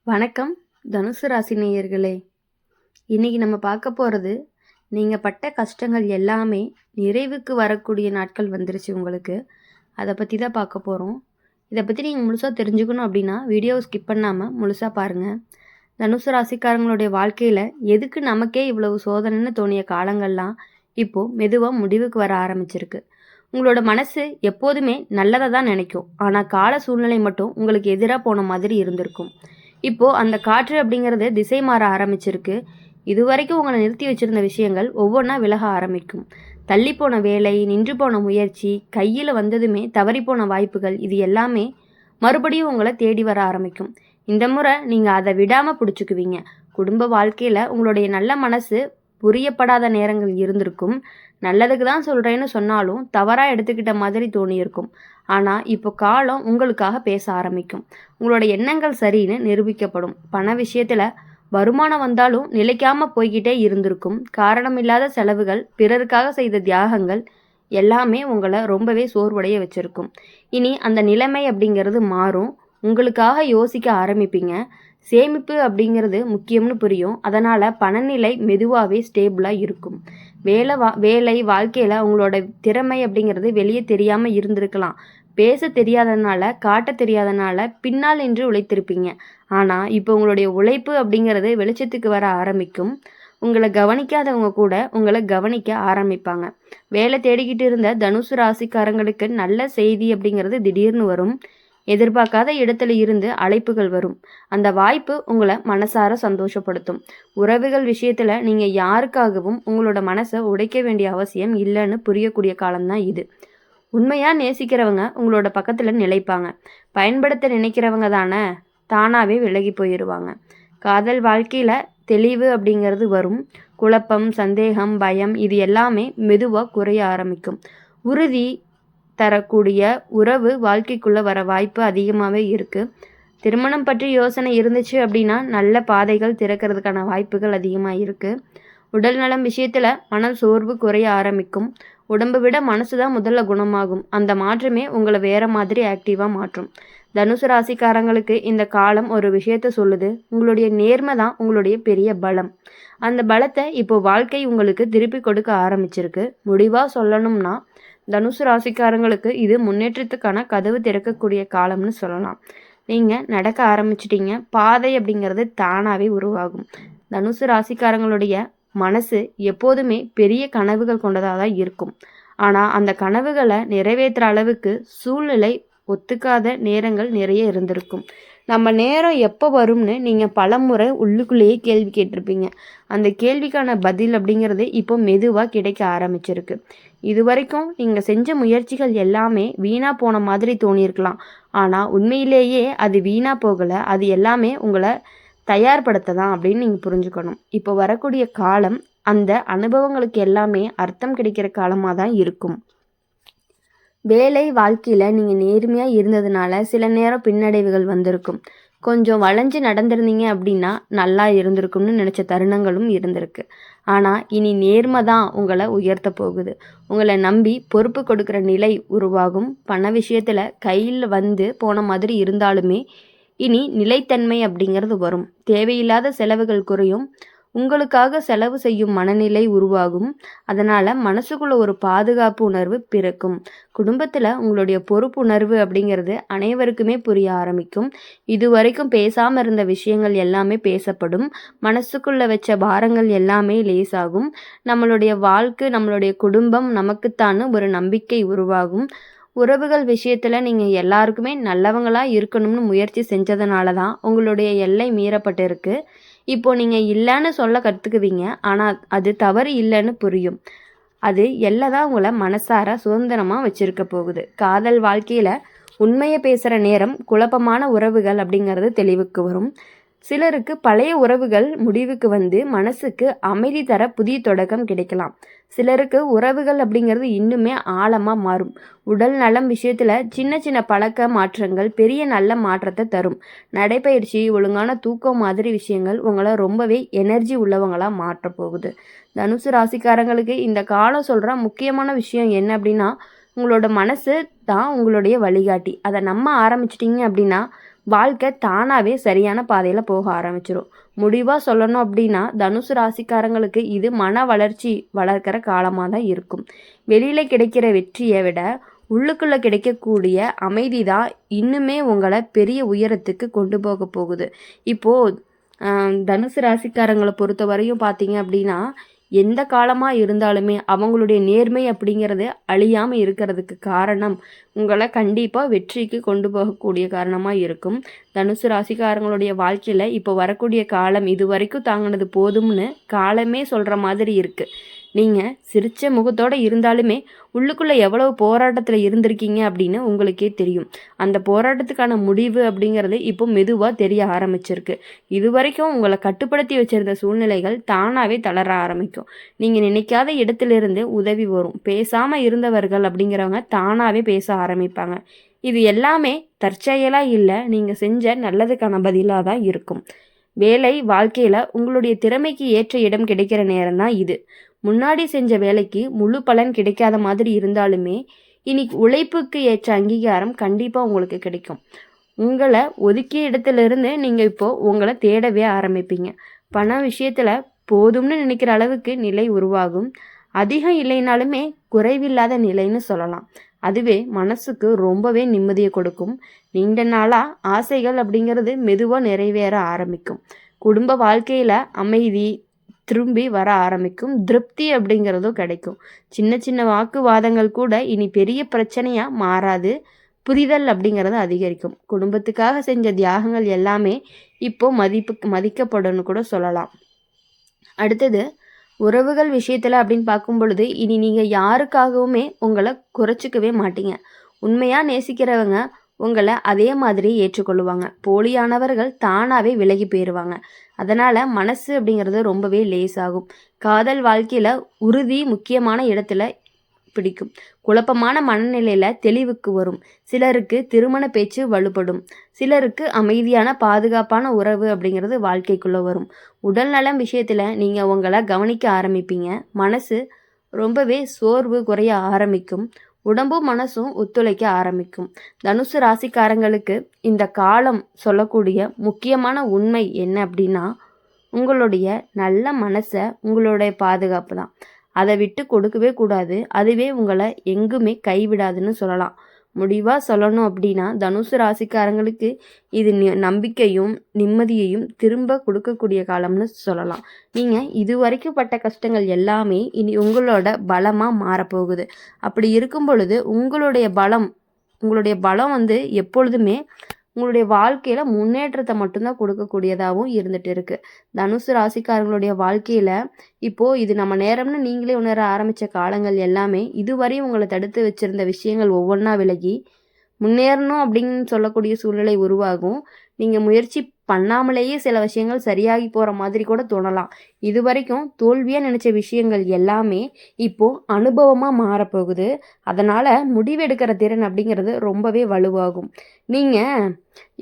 வணக்கம் தனுசு ராசி நேயர்களே. இன்னைக்கு நம்ம பார்க்க போகிறது, நீங்கள் பட்ட கஷ்டங்கள் எல்லாமே நிறைவுக்கு வரக்கூடிய நாட்கள் வந்துருச்சு உங்களுக்கு. அதை பற்றி தான் பார்க்க போகிறோம். இதை பற்றி நீங்கள் முழுசாக தெரிஞ்சுக்கணும் அப்படின்னா வீடியோவை ஸ்கிப் பண்ணாமல் முழுசாக பாருங்கள். தனுசு ராசிக்காரங்களுடைய வாழ்க்கையில் எதுக்கு நமக்கே இவ்வளவு சோதனைன்னு தோணிய காலங்கள்லாம் இப்போது மெதுவாக முடிவுக்கு வர ஆரம்பிச்சிருக்கு. உங்களோட மனசு எப்போதுமே நல்லதை தான் நினைக்கும், ஆனால் கால சூழ்நிலை மட்டும் உங்களுக்கு எதிராக போன மாதிரி இருந்திருக்கும். இப்போது அந்த காற்று அப்படிங்கிறது திசை மாற ஆரம்பிச்சிருக்கு. இதுவரைக்கும் உங்களை நிறுத்தி வச்சிருந்த விஷயங்கள் ஒவ்வொன்றா விலக ஆரம்பிக்கும். தள்ளி போன வேலை, நின்று போன முயற்சி, கையில் வந்ததுமே தவறிப்போன வாய்ப்புகள், இது எல்லாமே மறுபடியும் உங்களை தேடி வர ஆரம்பிக்கும். இந்த முறை நீங்கள் அதை விடாமல் பிடிச்சிக்குவீங்க. குடும்ப வாழ்க்கையில் உங்களுடைய நல்ல மனசு புரியப்படாத நேரங்கள் இருந்திருக்கும். நல்லதுக்கு தான் சொல்கிறேன்னு சொன்னாலும் தவறாக எடுத்துக்கிட்ட மாதிரி தோணியிருக்கும். ஆனால் இப்போ காலம் உங்களுக்காக பேச ஆரம்பிக்கும். உங்களோட எண்ணங்கள் சரின்னு நிரூபிக்கப்படும். பண விஷயத்தில் வருமானம் வந்தாலும் நிலைக்காமல் போய்கிட்டே இருந்திருக்கும். காரணமில்லாத செலவுகள், பிறருக்காக செய்த தியாகங்கள் எல்லாமே உங்களை ரொம்பவே சோர்வடைய வச்சுருக்கும். இனி அந்த நிலைமை அப்படிங்கிறது மாறும். உங்களுக்காக யோசிக்க ஆரம்பிப்பீங்க. சேமிப்பு அப்படிங்கிறது முக்கியம்னு புரியும். அதனால் பணநிலை மெதுவாகவே ஸ்டேபிளாக இருக்கும். வேலை வாழ்க்கையில் உங்களோட திறமை அப்படிங்கிறது வெளியே தெரியாமல் இருந்திருக்கலாம். பேச தெரியாதனால, காட்ட தெரியாதனால பின்னால் நின்று உழைத்திருப்பீங்க. ஆனால் இப்போ உங்களுடைய உழைப்பு அப்படிங்கிறது வெளிச்சத்துக்கு வர ஆரம்பிக்கும். உங்களை கவனிக்காதவங்க கூட உங்களை கவனிக்க ஆரம்பிப்பாங்க. வேலை தேடிக்கிட்டு இருந்த தனுசு ராசிக்காரங்களுக்கு நல்ல செய்தி அப்படிங்கிறது திடீர்னு வரும். எதிர்பார்க்காத இடத்துல இருந்து அழைப்புகள் வரும். அந்த வாய்ப்பு உங்களை மனசார சந்தோஷப்படுத்தும். உறவுகள் விஷயத்தில் நீங்கள் யாருக்காகவும் உங்களோட மனசை உடைக்க வேண்டிய அவசியம் இல்லைன்னு புரியக்கூடிய காலம்தான் இது. உண்மையாக நேசிக்கிறவங்க உங்களோட பக்கத்தில் நிலைப்பாங்க. பயன்படுத்த நினைக்கிறவங்க தானாகவே விலகி போயிடுவாங்க. காதல் வாழ்க்கையில் தெளிவு அப்படிங்கிறது வரும். குழப்பம், சந்தேகம், பயம் இது எல்லாமே மெதுவாக குறைய ஆரம்பிக்கும். உறுதி தரக்கூடிய உறவு வாழ்க்கைக்குள்ளே வர வாய்ப்பு அதிகமாகவே இருக்குது. திருமணம் பற்றி யோசனை இருந்துச்சு அப்படின்னா நல்ல பாதைகள் திறக்கிறதுக்கான வாய்ப்புகள் அதிகமாக இருக்குது. உடல் நலம் விஷயத்தில் மன சோர்வு குறைய ஆரம்பிக்கும். உடம்பை விட மனசு தான் முதல்ல குணமாகும். அந்த மாற்றமே உங்களை வேறு மாதிரி ஆக்டிவாக மாற்றும். தனுசு ராசிக்காரங்களுக்கு இந்த காலம் ஒரு விஷயத்த சொல்லுது. உங்களுடைய நேர்மை தான் உங்களுடைய பெரிய பலம். அந்த பலத்தை இப்போ வாழ்க்கை உங்களுக்கு திருப்பி கொடுக்க ஆரம்பிச்சிருக்கு. முடிவாக சொல்லணும்னா தனுசு ராசிக்காரங்களுக்கு இது முன்னேற்றத்துக்கான கதவு திறக்கக்கூடிய காலம்னு சொல்லலாம். நீங்கள் நடக்க ஆரம்பிச்சிட்டிங்க. பாதை அப்படிங்கிறது தானாகவே உருவாகும். தனுசு ராசிக்காரங்களுடைய மனசு எப்போதுமே பெரிய கனவுகள் கொண்டதாக தான் இருக்கும். ஆனால் அந்த கனவுகளை நிறைவேற்றுற அளவுக்கு சூழ்நிலை ஒத்துக்காத நேரங்கள் நிறைய இருந்திருக்கும். நம்ம நேரம் எப்போ வரும்னு நீங்கள் பலமுறை உள்ளுக்குள்ளேயே கேள்வி கேட்டிருப்பீங்க. அந்த கேள்விக்கான பதில் அப்படிங்கிறது இப்போ மெதுவாக கிடைக்க ஆரம்பிச்சிருக்கு. இது வரைக்கும் நீங்கள் செஞ்ச முயற்சிகள் எல்லாமே வீணாக போன மாதிரி தோணியிருக்கலாம். ஆனால் உண்மையிலேயே அது வீணாக போகலை. அது எல்லாமே உங்களை தயார்படுத்த தான் அப்படின்னு நீங்கள் புரிஞ்சுக்கணும். இப்போ வரக்கூடிய காலம் அந்த அனுபவங்களுக்கு எல்லாமே அர்த்தம் கிடைக்கிற காலமாக தான் இருக்கும். வேலை வாழ்க்கையில் நீங்கள் நேர்மையாக இருந்ததுனால சில நேரம் பின்னடைவுகள் வந்திருக்கும். கொஞ்சம் வளைஞ்சு நடந்திருந்தீங்க அப்படின்னா நல்லா இருந்திருக்கும்னு நினச்ச தருணங்களும் இருந்திருக்கு. ஆனால் இனி நேர்மை தான் உங்களை உயர்த்த போகுது. உங்களை நம்பி பொறுப்பு கொடுக்குற நிலை உருவாகும். பண விஷயத்தில் கையில் வந்து போன மாதிரி இருந்தாலுமே இனி நிலைத்தன்மை அப்படிங்கிறது வரும். தேவையில்லாத செலவுகள் குறையும். உங்களுக்காக செலவு செய்யும் மனநிலை உருவாகும். அதனால் மனசுக்குள்ள ஒரு பாதுகாப்பு உணர்வு பிறக்கும். குடும்பத்தில் உங்களுடைய பொறுப்புணர்வு அப்படிங்கிறது அனைவருக்குமே புரிய ஆரம்பிக்கும். இதுவரைக்கும் பேசாமல் இருந்த விஷயங்கள் எல்லாமே பேசப்படும். மனசுக்குள்ளே வச்ச பாரங்கள் எல்லாமே லேசாகும். நம்மளுடைய வாழ்க்கை, நம்மளுடைய குடும்பம் நமக்குத்தான ஒரு நம்பிக்கை உருவாகும். உறவுகள் விஷயத்தில் நீங்கள் எல்லாருக்குமே நல்லவங்களாக இருக்கணும்னு முயற்சி செஞ்சதுனால தான் உங்களுடைய எல்லை மீறப்பட்டிருக்கு. இப்போது நீங்கள் இல்லைன்னு சொல்ல கற்றுக்குவீங்க. ஆனால் அது தவறு இல்லைன்னு புரியும். அது எல்லை தான் உங்களை மனசார சுதந்திரமாக வச்சுருக்க போகுது. காதல் வாழ்க்கையில் உண்மையை பேசுகிற நேரம் குழப்பமான உறவுகள் அப்படிங்கிறது தெளிவுக்கு வரும். சிலருக்கு பழைய உறவுகள் முடிவுக்கு வந்து மனசுக்கு அமைதி தர புதிய தொடக்கம் கிடைக்கலாம். சிலருக்கு உறவுகள் அப்படிங்கிறது இன்னுமே ஆழமாக மாறும். உடல் நலம் விஷயத்தில் சின்ன சின்ன பழக்க மாற்றங்கள் பெரிய நல்ல மாற்றத்தை தரும். நடைப்பயிற்சி, ஒழுங்கான தூக்கம் மாதிரி விஷயங்கள் உங்களை ரொம்பவே எனர்ஜி உள்ளவங்களாக மாற்ற போகுது. தனுசு ராசிக்காரங்களுக்கு இந்த காலம் சொல்கிற முக்கியமான விஷயம் என்ன அப்படின்னா, உங்களோட மனசு தான் உங்களுடைய வழிகாட்டி. அதை நம்ப ஆரம்பிச்சிட்டிங்க அப்படின்னா வாழ்க்கை தானாகவே சரியான பாதையில் போக ஆரம்பிச்சிடும். முடிவாக சொல்லணும் அப்படின்னா தனுசு ராசிக்காரங்களுக்கு இது மன வளர்ச்சி வளர்க்கிற காலமாக தான் இருக்கும். வெளியில் கிடைக்கிற வெற்றியை விட உள்ளுக்குள்ளே கிடைக்கக்கூடிய அமைதி தான் இன்னுமே உங்களை பெரிய உயரத்துக்கு கொண்டு போக போகுது. இப்போது தனுசு ராசிக்காரங்களை பொறுத்த வரையும் பார்த்தீங்க அப்படின்னா எந்த காலமாக இருந்தாலுமே அவங்களுடைய நேர்மை அப்படிங்கிறது அழியாமல் இருக்கிறதுக்கு காரணம் உங்களை கண்டிப்பாக வெற்றிக்கு கொண்டு போகக்கூடிய காரணமாக இருக்கும். தனுசு ராசிக்காரங்களுடைய வாழ்க்கையில் இப்போ வரக்கூடிய காலம் இது வரைக்கும் தாங்கினது போதும்னு காலமே சொல்கிற மாதிரி இருக்குது. நீங்கள் சிரித்த முகத்தோடு இருந்தாலுமே உள்ளுக்குள்ளே எவ்வளவு போராட்டத்தில் இருந்திருக்கீங்க அப்படின்னு உங்களுக்கே தெரியும். அந்த போராட்டத்துக்கான முடிவு அப்படிங்கிறது இப்போ மெதுவாக தெரிய ஆரம்பிச்சிருக்கு. இது வரைக்கும் உங்களை கட்டுப்படுத்தி வச்சிருந்த சூழ்நிலைகள் தானாகவே தளர ஆரம்பிக்கும். நீங்கள் நினைக்காத இடத்துலேருந்து உதவி வரும். பேசாமல் இருந்தவர்கள் அப்படிங்கிறவங்க தானாகவே பேச ஆரம்பிப்பாங்க. இது எல்லாமே தற்செயலாக இல்லை, நீங்கள் செஞ்ச நல்லதுக்கான பதிலாக தான் இருக்கும். வேலை வாழ்க்கையில் உங்களுடைய திறமைக்கு ஏற்ற இடம் கிடைக்கிற நேரம் தான் இது. முன்னாடி செஞ்ச வேலைக்கு முழு பலன் கிடைக்காத மாதிரி இருந்தாலுமே இன்னைக்கு உழைப்புக்கு ஏற்ற அங்கீகாரம் கண்டிப்பாக உங்களுக்கு கிடைக்கும். உங்களை ஒதுக்கிய இடத்துலேருந்து நீங்கள் இப்போது உங்களை தேடவே ஆரம்பிப்பீங்க. பண விஷயத்தில் போதும்னு நினைக்கிற அளவுக்கு நிலை உருவாகும். அதிகம் இல்லைனாலுமே குறைவில்லாத நிலைன்னு சொல்லலாம். அதுவே மனசுக்கு ரொம்பவே நிம்மதியை கொடுக்கும். நீண்ட நாளாக ஆசைகள் அப்படிங்கிறது மெதுவாக நிறைவேற ஆரம்பிக்கும். குடும்ப வாழ்க்கையில் அமைதி திரும்பி வர ஆரம்பிக்கும். திருப்தி அப்படிங்கிறதும் கிடைக்கும். சின்ன சின்ன வாக்குவாதங்கள் கூட இனி பெரிய பிரச்சனையாக மாறாது. புரிதல் அப்படிங்கிறது அதிகரிக்கும். குடும்பத்துக்காக செஞ்ச தியாகங்கள் எல்லாமே இப்போ மதிக்கப்படணும்னு கூட சொல்லலாம். அடுத்தது உறவுகள் விஷயத்தில் அப்படின்னு பார்க்கும் பொழுது இனி நீங்கள் யாருக்காகவுமே உங்களை குறைச்சிக்கவே மாட்டீங்க. உண்மையாக நேசிக்கிறவங்க உங்களை அதே மாதிரி ஏற்றுக்கொள்ளுவாங்க. போலியானவர்கள் தானாகவே விலகி போயிடுவாங்க. அதனால் மனசு அப்படிங்கிறது ரொம்பவே லேசாகும். காதல் வாழ்க்கையில் உறுதி முக்கியமான இடத்துல பிடிக்கும். குழப்பமான மனநிலையில் தெளிவுக்கு வரும். சிலருக்கு திருமண பேச்சு வலுப்படும். சிலருக்கு அமைதியான பாதுகாப்பான உறவு அப்படிங்கிறது வாழ்க்கைக்குள்ளே வரும். உடல் நலம் விஷயத்தில் நீங்கள் உங்களை கவனிக்க ஆரம்பிப்பீங்க. மனசு ரொம்பவே சோர்வு குறைய ஆரம்பிக்கும். உடம்பும் மனசும் ஒத்துழைக்க ஆரம்பிக்கும். தனுசு ராசிக்காரங்களுக்கு இந்த காலம் சொல்லக்கூடிய முக்கியமான உண்மை என்ன அப்படின்னா உங்களுடைய நல்ல மனசை உங்களுடைய பாதுகாப்பு தான். அதை விட்டு கொடுக்கவே கூடாது. அதுவே உங்களை எங்குமே கைவிடாதுன்னு சொல்லலாம். முடிவாக சொல்லணும் அப்படின்னா தனுசு ராசிக்காரங்களுக்கு இது நம்பிக்கையும் நிம்மதியையும் திரும்ப கொடுக்கக்கூடிய காலம்னு சொல்லலாம். நீங்கள் இது வரைக்கும் பட்ட கஷ்டங்கள் எல்லாமே இனி உங்களோட பலமாக மாறப்போகுது. அப்படி இருக்கும் பொழுது உங்களுடைய பலம் எப்பொழுதுமே உங்களுடைய வாழ்க்கையில் முன்னேற்றத்தை மட்டும்தான் கொடுக்கக்கூடியதாகவும் இருந்துகிட்டு இருக்குது. தனுசு ராசிக்காரங்களுடைய வாழ்க்கையில் இப்போது இது நம்ம நேரம்னு நீங்களே உணர ஆரம்பித்த காலங்கள் எல்லாமே இதுவரையும் உங்களை தடுத்து வச்சுருந்த விஷயங்கள் ஒவ்வொன்றா விலகி முன்னேறணும் அப்படின்னு சொல்லக்கூடிய சூழ்நிலை உருவாகும். நீங்கள் முயற்சி பண்ணாமலேயே சில விஷயங்கள் சரியாகி போகிற மாதிரி கூட தோணலாம். இது வரைக்கும் தோல்வியாக நினச்ச விஷயங்கள் எல்லாமே இப்போது அனுபவமாக மாறப்போகுது. அதனால் முடிவெடுக்கிற திறன் அப்படிங்கிறது ரொம்பவே வலுவாகும். நீங்கள்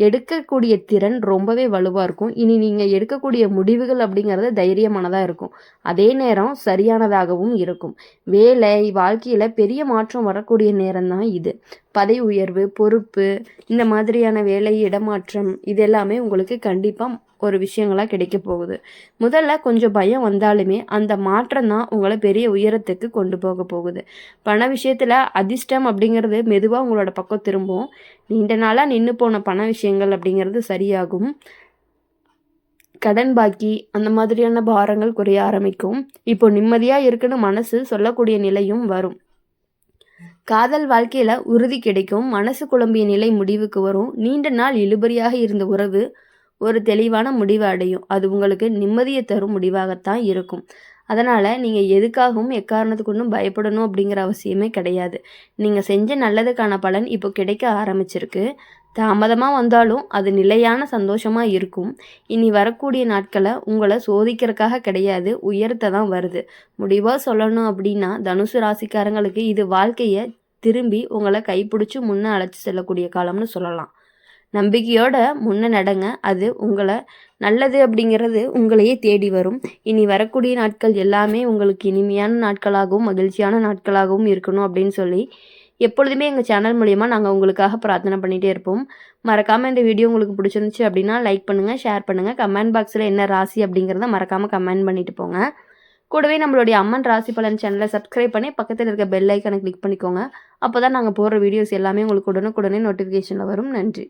எடுக்கக்கூடிய திறன் ரொம்பவே வலுவாக இருக்கும். இனி நீங்கள் எடுக்கக்கூடிய முடிவுகள் அப்படிங்கிறது தைரியமானதாக இருக்கும். அதே நேரம் சரியானதாகவும் இருக்கும். வேலை வாழ்க்கையில் பெரிய மாற்றம் வரக்கூடிய நேரம் தான் இது. பதவி உயர்வு, பொறுப்பு, இந்த மாதிரியான வேலை இடமாற்றம் இது எல்லாமே உங்களுக்கு கண்டிப்பாக ஒரு விஷயங்களாக கிடைக்க போகுது. முதல்ல கொஞ்சம் பயம் வந்தாலுமே அந்த மாற்றம் தான் உங்களை பெரிய உயரத்துக்கு கொண்டு போக போகுது. பண விஷயத்தில் அதிர்ஷ்டம் அப்படிங்கிறது மெதுவாக உங்களோட பக்கம் திரும்பும். நீண்ட நாளாக நின்று போன பண விஷயங்கள் அப்படிங்கிறது சரியாகும். கடன் பாக்கி அந்த மாதிரியான பாரங்கள் குறைய ஆரம்பிக்கும். இப்போ நிம்மதியாக இருக்குன்னு மனசு சொல்லக்கூடிய நிலையும் வரும். காதல் வாழ்க்கையில் உறுதி கிடைக்கும். மனசு குழம்பிய நிலை முடிவுக்கு வரும். நீண்ட நாள் இழுபறியாக இருந்த உறவு ஒரு தெளிவான முடிவு அடையும். அது உங்களுக்கு நிம்மதியை தரும் முடிவாகத்தான் இருக்கும். அதனால் நீங்கள் எதுக்காகவும் எக்காரணத்துக்கு ஒன்றும் பயப்படணும் அப்படிங்கிற அவசியமே கிடையாது. நீங்கள் செஞ்ச நல்லதுக்கான பலன் இப்போ கிடைக்க ஆரம்பிச்சிருக்கு. தாமதமாக வந்தாலும் அது நிலையான சந்தோஷமாக இருக்கும். இனி வரக்கூடிய நாட்களை உங்களை சோதிக்கிறதுக்காக கிடையாது, உயர்த்த தான் வருது. முடிவாக சொல்லணும் அப்படின்னா தனுசு ராசிக்காரங்களுக்கு இது வாழ்க்கையை திரும்பி உங்களை கைப்பிடிச்சி முன்னே அழைச்சி செல்லக்கூடிய காலம்னு சொல்லலாம். நம்பிக்கையோட முன்ன நடங்க. அது உங்களை நல்லது அப்படிங்கிறது உங்களையே தேடி வரும். இனி வரக்கூடிய நாட்கள் எல்லாமே உங்களுக்கு இனிமையான நாட்களாகவும் மகிழ்ச்சியான நாட்களாகவும் இருக்கணும் அப்படின்னு சொல்லி எப்பொழுதுமே எங்கள் சேனல் மூலிமா நாங்கள் உங்களுக்காக பிரார்த்தனை பண்ணிகிட்டே இருப்போம். மறக்காமல் இந்த வீடியோ உங்களுக்கு பிடிச்சிருந்துச்சு அப்படின்னா லைக் பண்ணுங்கள், ஷேர் பண்ணுங்கள். கமெண்ட் பாக்ஸில் என்ன ராசி அப்படிங்கிறத மறக்காமல் கமெண்ட் பண்ணிட்டு போங்க. கூடவே நம்மளுடைய அம்மன் ராசி பலன் சேனலை சப்ஸ்கிரைப் பண்ணி பக்கத்தில் இருக்க பெல் ஐக்கானை கிளிக் பண்ணிக்கோங்க. அப்போ தான் நாங்கள் போடுற வீடியோஸ் எல்லாமே உங்களுக்கு உடனுக்குடனே நோட்டிஃபிகேஷனில் வரும். நன்றி.